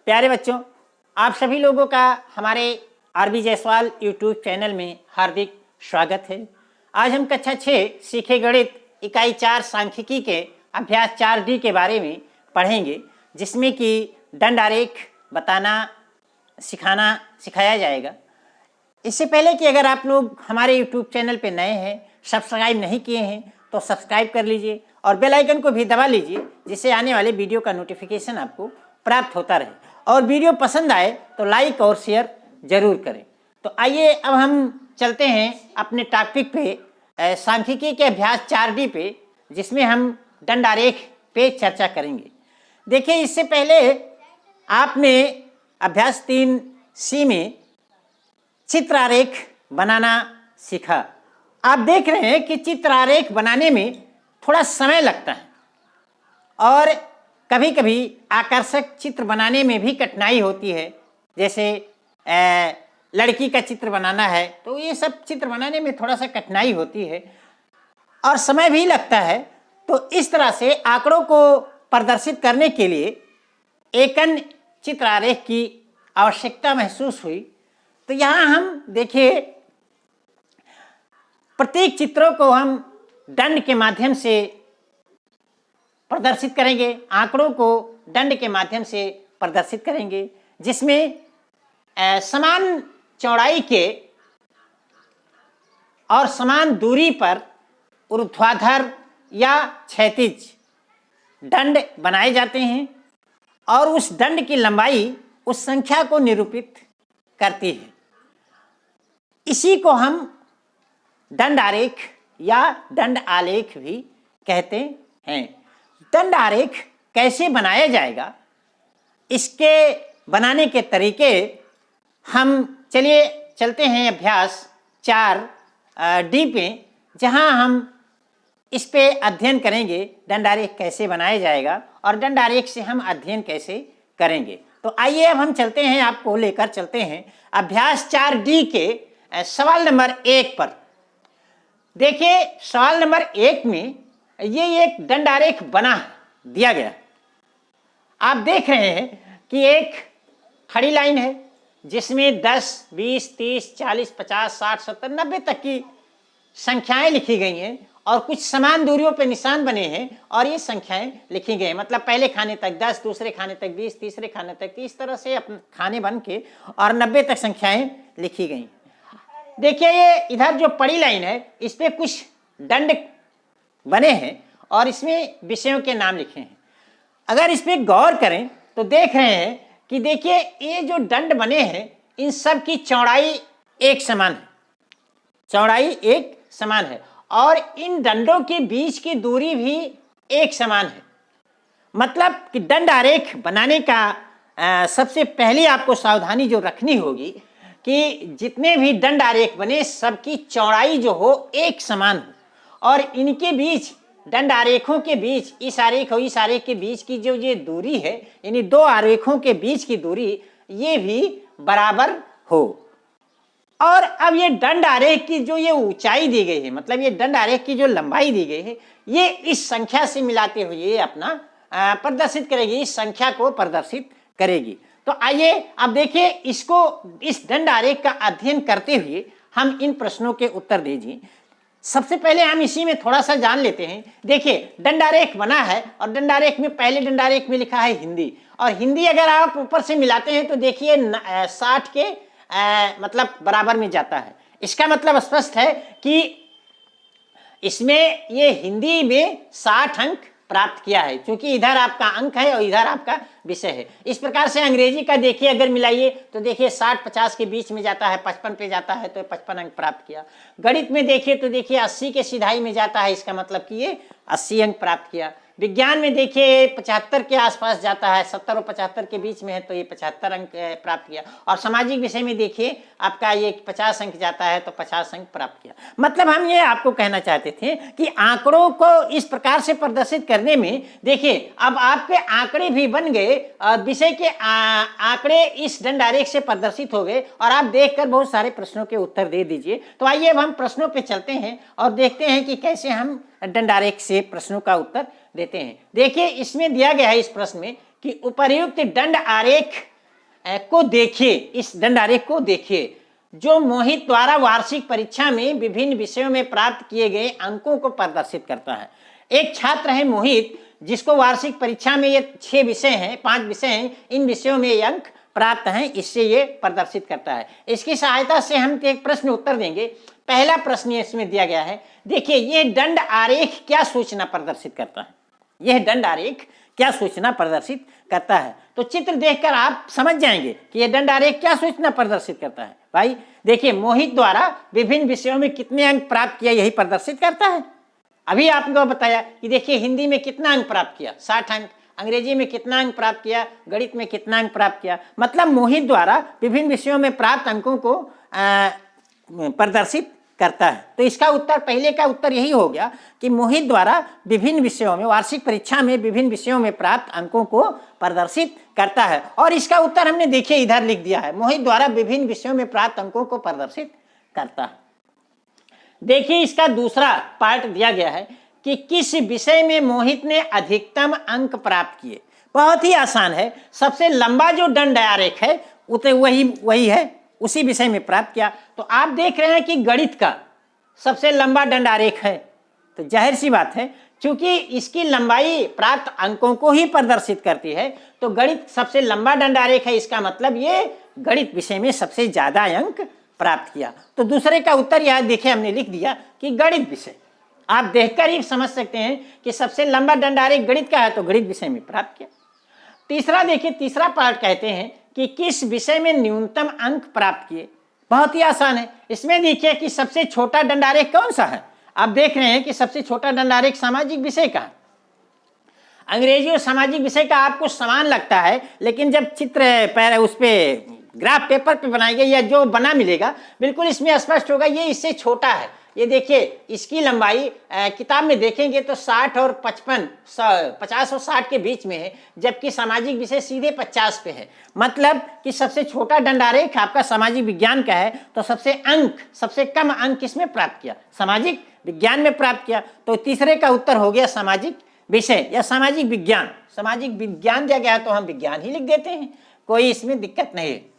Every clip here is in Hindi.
प्यारे बच्चों, आप सभी लोगों का हमारे आरबी जायसवाल यूट्यूब चैनल में हार्दिक स्वागत है। आज हम कक्षा 6 सीखे गणित इकाई 4 सांख्यिकी के अभ्यास 4D के बारे में पढ़ेंगे, जिसमें कि दंड आरेख बताना सिखाया जाएगा। इससे पहले कि अगर आप लोग हमारे यूट्यूब चैनल पे नए हैं, सब्सक्राइब नहीं किए हैं तो सब्सक्राइब कर लीजिए और बेल आइकन को भी दबा लीजिए, जिससे आने वाले वीडियो का नोटिफिकेशन आपको प्राप्त होता रहे। और वीडियो पसंद आए तो लाइक और शेयर जरूर करें। तो आइए अब हम चलते हैं अपने टॉपिक पे, सांख्यिकी के अभ्यास 4D पे, जिसमें हम दंड आरेख पे चर्चा करेंगे। देखिए, इससे पहले आपने अभ्यास 3C में चित्र आरेख बनाना सीखा। आप देख रहे हैं कि चित्र आरेख बनाने में थोड़ा समय लगता है और कभी कभी आकर्षक चित्र बनाने में भी कठिनाई होती है। जैसे लड़की का चित्र बनाना है तो ये सब चित्र बनाने में थोड़ा सा कठिनाई होती है और समय भी लगता है। तो इस तरह से आंकड़ों को प्रदर्शित करने के लिए एक अन्य चित्र आरेख की आवश्यकता महसूस हुई। तो यहाँ हम देखिए, प्रत्येक चित्रों को हम दंड के माध्यम से प्रदर्शित करेंगे, आंकड़ों को दंड के माध्यम से प्रदर्शित करेंगे, जिसमें समान चौड़ाई के और समान दूरी पर ऊर्ध्वाधर या क्षैतिज दंड बनाए जाते हैं और उस दंड की लंबाई उस संख्या को निरूपित करती है। इसी को हम दंड आरेख या दंड आलेख भी कहते हैं। दंड आरेख कैसे बनाया जाएगा, इसके बनाने के तरीके हम चलते हैं अभ्यास 4D पे, जहां हम इस पे अध्ययन करेंगे दंड आरेख कैसे बनाया जाएगा और दंड आरेख से हम अध्ययन कैसे करेंगे। तो आइए अब हम चलते हैं, आपको लेकर चलते हैं अभ्यास 4D के सवाल नंबर 1 पर। देखिए, सवाल नंबर 1 में ये एक दंड आरेख बना दिया गया। आप देख रहे हैं कि एक खड़ी लाइन है जिसमें 10, 20, 30, 40, 50, 60, 70, 90 तक की संख्याएं लिखी गई हैं और कुछ समान दूरियों पे निशान बने हैं और ये संख्याएं लिखी गई हैं। मतलब पहले खाने तक 10, दूसरे खाने तक 20, तीसरे खाने तक 30, तरह से अपने खाने बन के और 90 तक संख्याएं लिखी गई। देखिए, ये इधर जो पड़ी लाइन है, इस पे कुछ दंड बने हैं और इसमें विषयों के नाम लिखे हैं। अगर इस पे गौर करें तो देख रहे हैं कि देखिए, ये जो दंड बने हैं इन सब की चौड़ाई एक समान है, चौड़ाई एक समान है और इन दंडों के बीच की दूरी भी एक समान है। मतलब कि दंड आरेख बनाने का सबसे पहले आपको सावधानी जो रखनी होगी कि जितने भी दंड आरेख बने सबकी चौड़ाई जो हो एक समान हो और इनके बीच, दंड आरेखों के बीच, इस आरेख और इस आरेख के बीच की जो ये दूरी है, यानी दो आरेखों के बीच की दूरी, ये भी बराबर हो। और अब ये दंड आरेख की जो ये ऊंचाई दी गई है, मतलब ये दंड आरेख की जो लंबाई दी गई है, ये इस संख्या से मिलाते हुए ये अपना प्रदर्शित करेगी, इस संख्या को प्रदर्शित करेगी। तो आइए अब देखिए, इसको, इस दंड आरेख का अध्ययन करते हुए हम इन प्रश्नों के उत्तर दीजिए। सबसे पहले हम इसी में थोड़ा सा जान लेते हैं। देखिए, दंड आरेख बना है और दंड आरेख में, पहले दंड आरेख में लिखा है हिंदी, और हिंदी अगर आप ऊपर से मिलाते हैं तो देखिए 60 के मतलब बराबर में जाता है। इसका मतलब स्पष्ट है कि इसमें ये हिंदी में 60 अंक प्राप्त किया है, क्योंकि इधर आपका अंक है और इधर आपका विषय है। इस प्रकार से अंग्रेजी का देखिए, अगर मिलाइए तो देखिए 60-50 के बीच में जाता है, 55 पे जाता है तो 55 अंक प्राप्त किया। गणित में देखिए तो देखिए 80 के सिधाई में जाता है, इसका मतलब कि ये 80 अंक प्राप्त किया। विज्ञान में देखिए 75 के आसपास जाता है, 70 और 75 के बीच में है तो ये 75 अंक प्राप्त किया। और सामाजिक विषय में देखिए आपका ये 50 अंक जाता है तो 50 अंक प्राप्त किया। मतलब हम ये आपको कहना चाहते थे कि आंकड़ों को इस प्रकार से प्रदर्शित करने में, देखिए अब आपके आंकड़े भी बन गए, विषय के आंकड़े इस दंड आरेख से प्रदर्शित हो गए और आप देखकर बहुत सारे प्रश्नों के उत्तर दे दीजिए। तो आइए अब हम प्रश्नों पे चलते हैं और देखते हैं कि कैसे हम दंड आरेख से प्रश्नों का उत्तर देते हैं। देखिए, इसमें दिया गया है इस प्रश्न में कि उपर्युक्त दंड आरेख को देखिए, इस दंड आरेख को देखिए, जो मोहित द्वारा वार्षिक परीक्षा में विभिन्न विषयों में प्राप्त किए गए अंकों को प्रदर्शित करता है। एक छात्र है मोहित, जिसको वार्षिक परीक्षा में ये 6 विषय हैं, 5 विषय हैं, इन विषयों में ये अंक प्राप्त हैं, इससे ये प्रदर्शित करता है। इसकी सहायता से हम एक प्रश्न उत्तर देंगे। पहला प्रश्न इसमें दिया गया है, देखिए ये दंड आरेख क्या सूचना प्रदर्शित करता है, यह दंड आरेख क्या सूचना प्रदर्शित करता है। तो चित्र देखकर आप समझ जाएंगे कि यह दंड आरेख क्या सूचना प्रदर्शित करता है। भाई देखिए, मोहित द्वारा विभिन्न विषयों में कितने अंक प्राप्त किया यही प्रदर्शित करता है। अभी आपको बताया कि देखिए हिंदी में कितना अंक प्राप्त किया, 60 अंक, अंग्रेजी में कितना अंक प्राप्त किया, गणित में कितना अंक प्राप्त किया। मतलब मोहित द्वारा विभिन्न विषयों में प्राप्त अंकों को प्रदर्शित करता है। तो इसका उत्तर, पहले का उत्तर यही हो गया कि मोहित द्वारा विभिन्न विषयों में, वार्षिक परीक्षा में विभिन्न विषयों में प्राप्त अंकों को प्रदर्शित करता है। और इसका उत्तर हमने देखिए इधर लिख दिया है, मोहित द्वारा विभिन्न विषयों में प्राप्त अंकों को प्रदर्शित करता है। देखिए इसका दूसरा पार्ट दिया गया है कि किस विषय में मोहित ने अधिकतम अंक प्राप्त किए। बहुत ही आसान है, सबसे लंबा जो दंड आरेख है वही है, उसी विषय में प्राप्त किया। तो आप देख रहे हैं कि गणित का सबसे लंबा दंड आरेख है, तो जाहिर सी बात है क्योंकि इसकी लंबाई प्राप्त अंकों को ही प्रदर्शित करती है, तो गणित सबसे लंबा दंड आरेख है, इसका मतलब ये गणित विषय में सबसे ज्यादा अंक प्राप्त किया। तो दूसरे का उत्तर यह देखिए हमने लिख दिया कि गणित विषय। आप देखकर ही समझ सकते हैं कि सबसे लंबा दंड आरेख गणित का है, तो गणित विषय में प्राप्त किया। तीसरा देखिए, तीसरा पार्ट कहते हैं कि किस विषय में न्यूनतम अंक प्राप्त किए। बहुत ही आसान है, इसमें देखिए कि सबसे छोटा दंड आरेख कौन सा है। आप देख रहे हैं कि सबसे छोटा दंड आरेख सामाजिक विषय का है। अंग्रेजी और सामाजिक विषय का आपको समान लगता है, लेकिन जब चित्र उस पे ग्राफ पेपर पे बनाई गई या जो बना मिलेगा, बिल्कुल इसमें स्पष्ट होगा ये इससे छोटा है। ये देखिए इसकी लंबाई किताब में देखेंगे तो 60 और 55, 50 और 60 के बीच में है, जबकि सामाजिक विषय सीधे 50 पे है। मतलब कि सबसे छोटा दंड आरेख आपका सामाजिक विज्ञान का है, तो सबसे कम अंक किसमें प्राप्त किया, सामाजिक विज्ञान में प्राप्त किया। तो तीसरे का उत्तर हो गया सामाजिक विषय या सामाजिक विज्ञान। सामाजिक विज्ञान दिया गया तो हम विज्ञान ही लिख देते हैं, कोई इसमें दिक्कत नहीं है।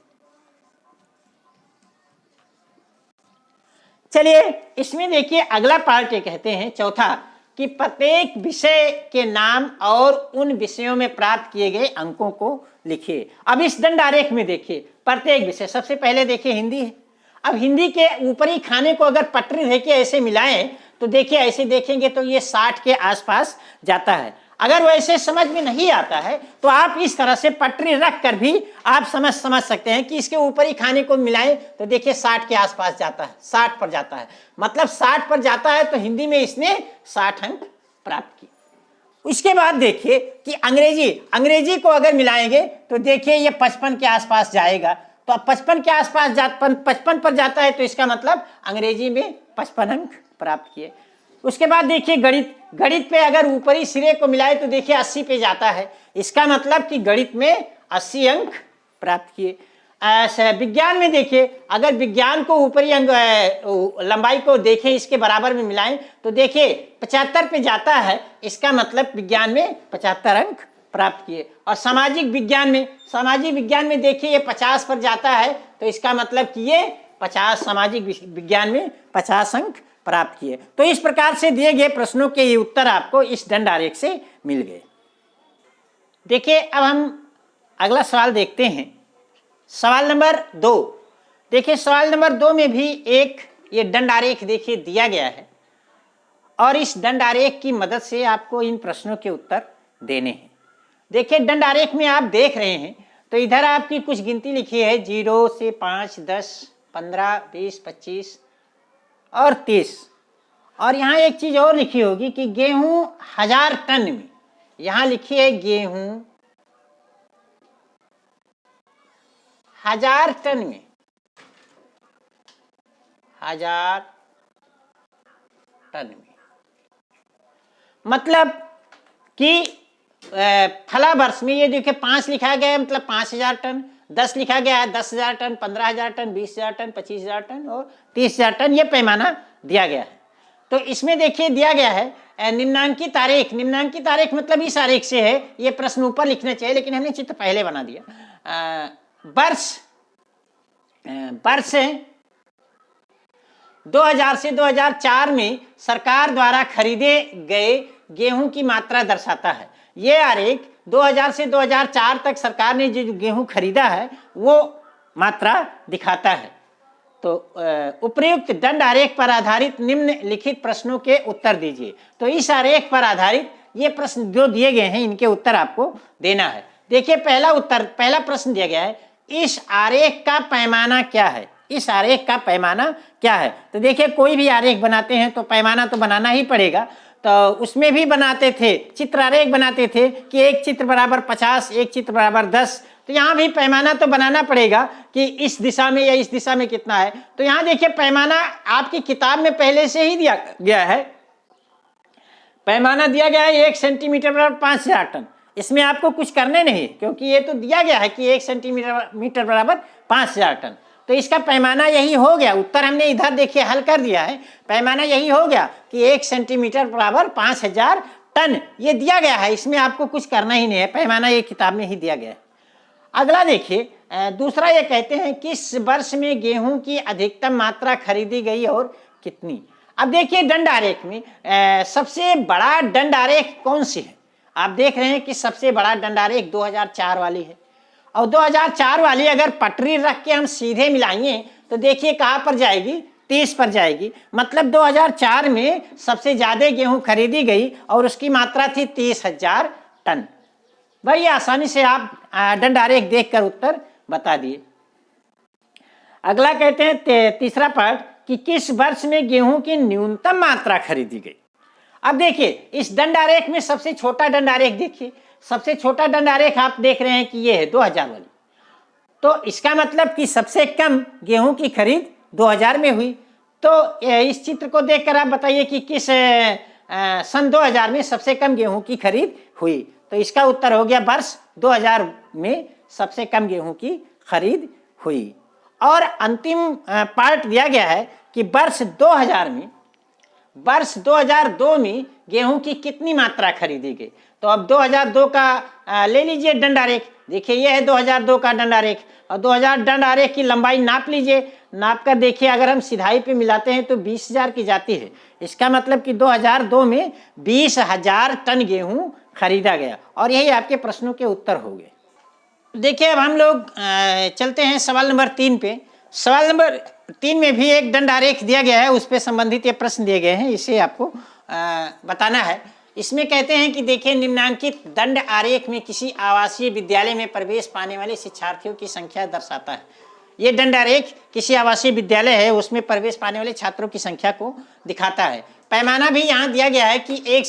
चलिए इसमें देखिए अगला पार्ट ये कहते हैं चौथा कि प्रत्येक विषय के नाम और उन विषयों में प्राप्त किए गए अंकों को लिखिए। अब इस दंड आरेख में देखिए प्रत्येक विषय, सबसे पहले देखिए हिंदी है। अब हिंदी के ऊपरी खाने को अगर पटरी देखिए ऐसे मिलाएं तो देखिए ऐसे देखेंगे तो ये 60 के आसपास जाता है। अगर वैसे समझ में नहीं आता है तो आप इस तरह से पटरी रख कर भी आप समझ सकते हैं कि इसके ऊपरी खाने को मिलाएं तो देखिए 60 के आसपास जाता है, 60 पर जाता है। मतलब 60 पर जाता है तो हिंदी में इसने 60 अंक प्राप्त किए। इसके बाद देखिए कि अंग्रेजी को अगर मिलाएंगे तो देखिए ये 55 के आसपास जाएगा। तो अब 55 के आसपास 55 पर जाता है तो इसका मतलब अंग्रेजी में 55 अंक प्राप्त किए। उसके बाद देखिए गणित पे अगर ऊपरी सिरे को मिलाए तो देखिए 80 पे जाता है, इसका मतलब कि गणित में 80 अंक प्राप्त किए। विज्ञान में देखिए अगर विज्ञान को ऊपरी अंक लंबाई को देखें इसके बराबर में मिलाएं तो देखिए 75 पे जाता है, इसका मतलब विज्ञान में 75 अंक प्राप्त किए। और सामाजिक विज्ञान में देखिए ये 50 पर जाता है तो इसका मतलब कि ये 50 सामाजिक विज्ञान में 50 अंक प्राप्त किए। तो इस प्रकार से दिए गए प्रश्नों के ये उत्तर आपको इस दंड आरेख से मिल गए। देखिए अब हम अगला सवाल देखते हैं, सवाल नंबर 2। देखिए सवाल नंबर 2 में भी एक ये दंड आरेख देखिए दिया गया है और इस दंड आरेख की मदद से आपको इन प्रश्नों के उत्तर देने हैं। देखिए दंड आरेख में आप देख रहे हैं तो इधर आपकी कुछ गिनती लिखी है 0 से 5, 10, 15, 20, 25 और 30। और यहाँ एक चीज और लिखी होगी कि गेहूं 1000 टन में, यहाँ लिखी है गेहूं 1000 टन में, 1000 टन में, मतलब कि फला वर्ष में ये देखिए 5 लिखा गया है मतलब 5000 टन, 10 लिखा गया है 10,000 टन, 15,000 टन, 20,000 टन, 25,000 टन और 30,000 टन, ये पैमाना दिया गया है। तो इसमें देखिए दिया गया है निम्नांकित आरेख मतलब इस आरेख से है, ये प्रश्न ऊपर लिखना चाहिए लेकिन हमने चित्र पहले बना दिया। वर्ष 2000 से 2004 में सरकार द्वारा खरीदे गए गेहूं की मात्रा दर्शाता है। ये आरेख 2000 से 2004 तक सरकार ने जो गेहूं खरीदा है वो मात्रा दिखाता है। तो उपयुक्त दंड आरेख पर आधारित निम्नलिखित प्रश्नों के उत्तर दीजिए। तो इस आरेख पर आधारित ये प्रश्न जो दिए गए हैं इनके उत्तर आपको देना है। देखिए पहला प्रश्न दिया गया है, इस आरेख का पैमाना क्या है? इस आरेख का पैमाना क्या है? तो देखिए कोई भी आरेख बनाते हैं तो पैमाना तो बनाना ही पड़ेगा। तो उसमें भी बनाते थे, चित्र आरेख बनाते थे कि एक चित्र बराबर 50, एक चित्र बराबर 10। तो यहाँ भी पैमाना तो बनाना पड़ेगा कि इस दिशा में या इस दिशा में कितना है। तो यहाँ देखिए पैमाना आपकी किताब में पहले से ही दिया गया है। पैमाना दिया गया है 1 सेंटीमीटर बराबर 5000 टन। इसमें आपको कुछ करने नहीं, क्योंकि ये तो दिया गया है कि 1 सेंटीमीटर बराबर 5000 टन। तो इसका पैमाना यही हो गया। उत्तर हमने इधर देखिए हल कर दिया है। पैमाना यही हो गया कि 1 सेंटीमीटर बराबर 5000 टन ये दिया गया है। इसमें आपको कुछ करना ही नहीं है, पैमाना ये किताब में ही दिया गया है। अगला देखिए, दूसरा ये कहते हैं किस वर्ष में गेहूं की अधिकतम मात्रा खरीदी गई और कितनी। अब देखिए दंड आरेख में सबसे बड़ा दंड आरेख कौन सी है? आप देख रहे हैं कि सबसे बड़ा दंड आरेख 2004 वाली है। और 2004 वाली अगर पटरी रख के हम सीधे मिलाएंगे तो देखिए कहाँ पर जाएगी, 30 पर जाएगी। मतलब 2004 में सबसे ज्यादा गेहूं खरीदी गई और उसकी मात्रा थी 30,000 टन। भाई आसानी से आप दंड आरेख देखकर उत्तर बता दिए। अगला कहते हैं तीसरा पार्ट कि किस वर्ष में गेहूं की न्यूनतम मात्रा खरीदी गई। अब देखिए इस दंड आरेख में सबसे छोटा दंड आरेख देखिए, सबसे छोटा दंड आरेख आप देख रहे हैं कि ये है 2000 वाली। तो इसका मतलब कि सबसे कम गेहूं की खरीद 2000 में हुई। तो इस चित्र को देखकर आप बताइए कि किस सन 2000 में सबसे कम गेहूं की खरीद हुई। तो इसका उत्तर हो गया वर्ष 2000 में सबसे कम गेहूं की खरीद हुई। और अंतिम पार्ट दिया गया है कि वर्ष 2002 में गेहूं की कितनी मात्रा खरीदी गई। तो अब 2002 का ले लीजिए दंड आरेख। देखिए ये है 2002 का दंड आरेख और 2000 दंड आरेख की लंबाई नाप लीजिए। नाप कर देखिए अगर हम सिधाई पे मिलाते हैं तो 20,000 की जाती है। इसका मतलब कि 2002 में 20,000 टन गेहूं खरीदा गया। और यही आपके प्रश्नों के उत्तर हो गए। देखिए अब हम लोग चलते हैं सवाल नंबर 3 पे। सवाल नंबर 3 में भी एक दंड आरेख दिया गया है, उस पर संबंधित ये प्रश्न दिए गए हैं, इसे आपको बताना है। इसमें कहते हैं कि देखिए निम्नांकित दंड आरेख में किसी आवासीय विद्यालय में प्रवेश पाने वाले शिक्षार्थियों की संख्या दर्शाता है। ये दंड आरेख किसी आवासीय विद्यालय है उसमें प्रवेश पाने वाले छात्रों की संख्या को दिखाता है। पैमाना भी यहाँ दिया गया है कि 1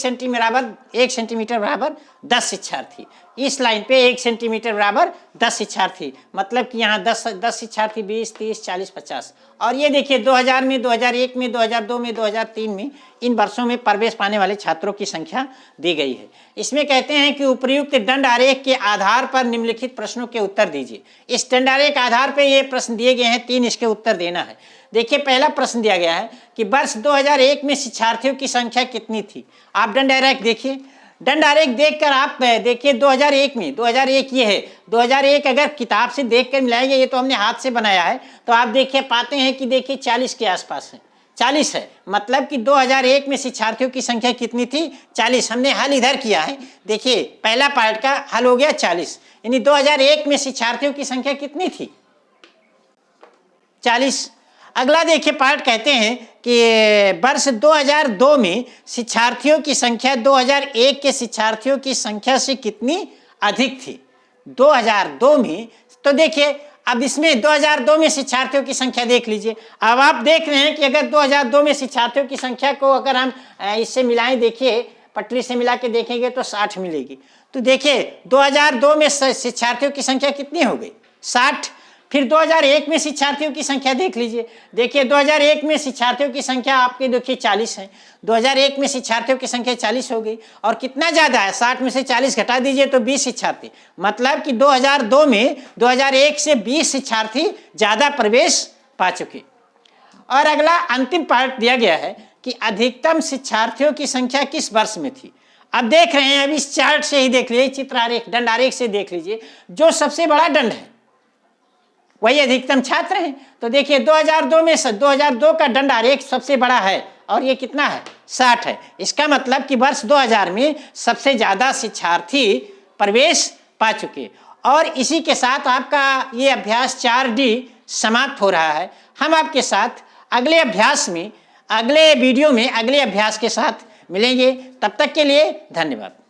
सेंटीमीटर बराबर 10 शिक्षार्थी। इस लाइन पे 1 सेंटीमीटर बराबर 10 शिक्षार्थी, मतलब कि यहाँ 10 शिक्षार्थी 20, 30, 40, 50। और ये देखिए 2000 में, 2001 में, 2002 में, 2003 में इन वर्षों में प्रवेश पाने वाले छात्रों की संख्या दी गई है। इसमें कहते हैं कि उपर्युक्त दंड आरेख के आधार पर निम्नलिखित प्रश्नों के उत्तर दीजिए। इस दंड आरेख आधार पर ये प्रश्न दिए गए हैं, 3 इसके उत्तर देना है। देखिए पहला प्रश्न दिया गया है कि वर्ष 2001 में शिक्षार्थियों की संख्या कितनी थी। आप दंड आरेख देखिए, दंड आरेख देखकर आप देखिए 2001 में, 2001 ये है। 2001 अगर किताब से देखकर मिलाएंगे, ये तो हमने हाथ से बनाया है, तो आप देखिए पाते हैं कि देखिए 40 के आसपास है, 40 है। मतलब कि 2001 में शिक्षार्थियों की संख्या कितनी थी, 40। हमने हल इधर किया है, देखिए पहला पार्ट का हल हो गया 40, यानी 2001 में शिक्षार्थियों की संख्या कितनी थी, 40। अगला देखिए पार्ट कहते हैं कि वर्ष 2002 में शिक्षार्थियों की संख्या 2001 के शिक्षार्थियों की संख्या से कितनी अधिक थी, 2002 में। तो देखिए अब इसमें 2002 में शिक्षार्थियों की संख्या देख लीजिए। अब आप देख रहे हैं कि अगर 2002 में शिक्षार्थियों की संख्या को अगर हम इससे मिलाएं, देखिए पटरी से मिला के देखेंगे तो 60 मिलेगी। तो देखिए 2002 में शिक्षार्थियों की संख्या कितनी हो गई, 60। फिर 2001 में शिक्षार्थियों की संख्या देख लीजिए। देखिए 2001 में शिक्षार्थियों की संख्या आपके देखिए 40 है। 2001 में शिक्षार्थियों की संख्या 40 हो गई। और कितना ज़्यादा है, 60 में से 40 घटा दीजिए तो 20 शिक्षार्थी। मतलब कि 2002 में 2001 से 20 शिक्षार्थी ज़्यादा प्रवेश पा चुके। और अगला अंतिम पार्ट दिया गया है कि अधिकतम शिक्षार्थियों की संख्या किस वर्ष में थी। अब देख रहे हैं, अब इस चार्ट से ही देख लीजिए, चित्र आरेख, दंड आरेख से देख लीजिए। जो सबसे बड़ा दंड है, वही अधिकतम छात्र हैं। तो देखिए 2002 में 2002 का दंड आरेख सबसे बड़ा है और ये कितना है 60 है। इसका मतलब कि वर्ष 2000 में सबसे ज़्यादा शिक्षार्थी प्रवेश पा चुके। और इसी के साथ आपका ये अभ्यास 4D समाप्त हो रहा है। हम आपके साथ अगले अभ्यास में, अगले वीडियो में, अगले अभ्यास के साथ मिलेंगे। तब तक के लिए धन्यवाद।